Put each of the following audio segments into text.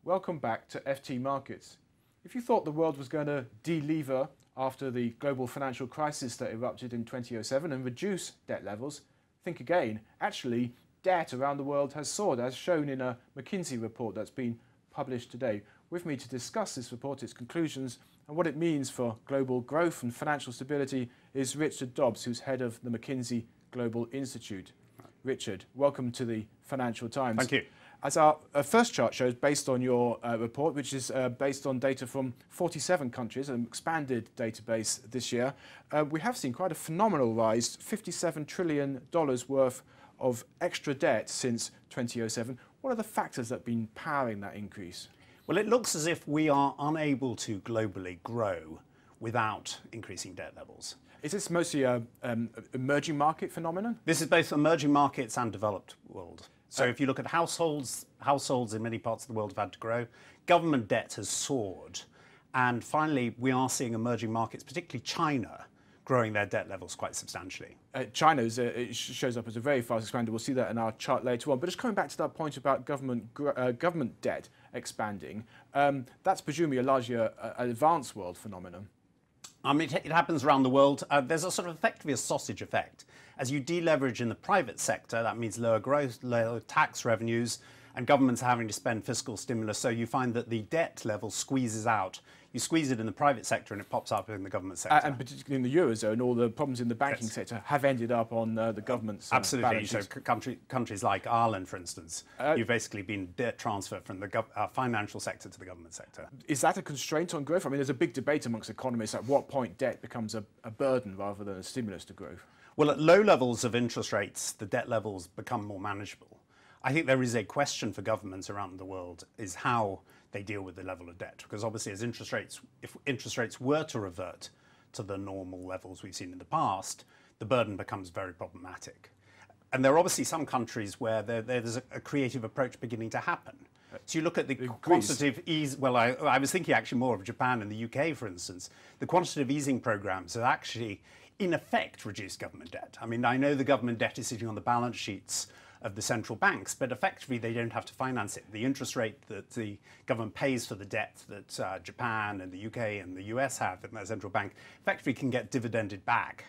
Welcome back to FT Markets. If you thought the world was going to de-lever after the global financial crisis that erupted in 2007 and reduce debt levels, think again. Actually, debt around the world has soared, as shown in a McKinsey report that's been published today. With me to discuss this report, its conclusions, and what it means for global growth and financial stability is Richard Dobbs, who's head of the McKinsey Global Institute. Richard, welcome to the Financial Times. Thank you. As our first chart shows, based on your report, which is based on data from 47 countries, an expanded database this year, we have seen quite a phenomenal rise, $57 trillion worth of extra debt since 2007. What are the factors that have been powering that increase? Well, it looks as if we are unable to globally grow without increasing debt levels. Is this mostly an emerging market phenomenon? This is both emerging markets and developed world. So if you look at households in many parts of the world have had to grow. Government debt has soared. And finally, we are seeing emerging markets, particularly China, growing their debt levels quite substantially. China it shows up as a very fast expander. We'll see that in our chart later on. But just coming back to that point about government debt expanding, that's presumably largely an advanced world phenomenon. I mean, it happens around the world. There's a sort of effectively a sausage effect. As you deleverage in the private sector, that means lower growth, lower tax revenues, and governments are having to spend fiscal stimulus. So you find that the debt level squeezes out. You squeeze it in the private sector and it pops up in the government sector. And particularly in the Eurozone, all the problems in the banking sector have ended up on the government's Absolutely. So countries like Ireland, for instance, you've basically been debt transferred from the financial sector to the government sector. Is that a constraint on growth? I mean, there's a big debate amongst economists at what point debt becomes a burden rather than a stimulus to growth. Well, at low levels of interest rates, the debt levels become more manageable. I think there is a question for governments around the world is how they deal with the level of debt. Because obviously if interest rates were to revert to the normal levels we've seen in the past, the burden becomes very problematic. And there are obviously some countries where there's a creative approach beginning to happen. So you look at the quantitative ease, well, I was thinking actually more of Japan and the UK, for instance. The quantitative easing programs have actually, in effect, reduced government debt. I mean, I know the government debt is sitting on the balance sheets of the central banks, but effectively they don't have to finance it. The interest rate that the government pays for the debt that Japan and the UK and the US have in their central bank effectively can get dividended back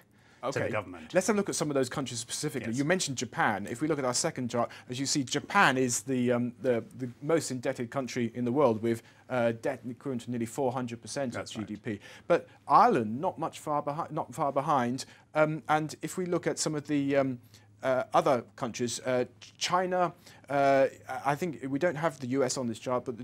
to the government. Let's have a look at some of those countries specifically. Yes. You mentioned Japan. If we look at our second chart, as you see, Japan is the most indebted country in the world with debt equivalent to nearly 400% of GDP. Right. But Ireland, not far behind. And if we look at some of the other countries, China, I think we don't have the US on this chart, but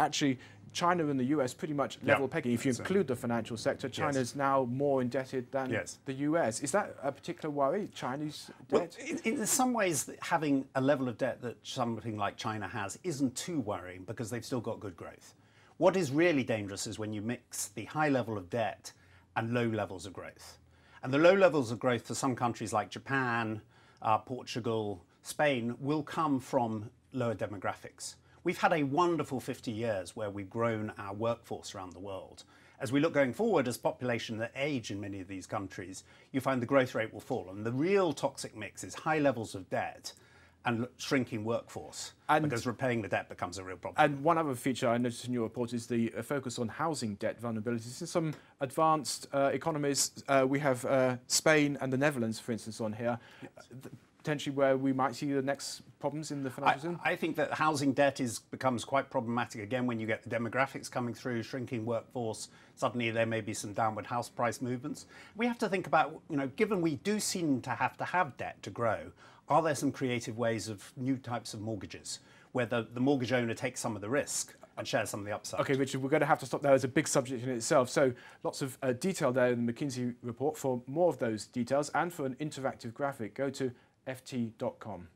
actually China and the US pretty much level pegging. If you include the financial sector, China's now more indebted than the US. Is that a particular worry, Chinese debt? Well, in some ways, having a level of debt that something like China has isn't too worrying because they've still got good growth. What is really dangerous is when you mix the high level of debt and low levels of growth. And the low levels of growth for some countries like Japan, Portugal, Spain will come from lower demographics. We've had a wonderful 50 years where we've grown our workforce around the world. As we look going forward, as population that age in many of these countries, you find the growth rate will fall. And the real toxic mix is high levels of debt and shrinking workforce, because repaying the debt becomes a real problem. And one other feature I noticed in your report is the focus on housing debt vulnerabilities. In some advanced economies, we have Spain and the Netherlands, for instance, on here, potentially where we might see the next problems in the financial system. I think that housing debt becomes quite problematic again when you get the demographics coming through, shrinking workforce. Suddenly there may be some downward house price movements. We have to think about, given we do seem to have debt to grow, are there some creative ways of new types of mortgages where the mortgage owner takes some of the risk and shares some of the upside? Okay, Richard, we're going to have to stop there. It's a big subject in itself. So lots of detail there in the McKinsey report. For more of those details and for an interactive graphic, go to ft.com.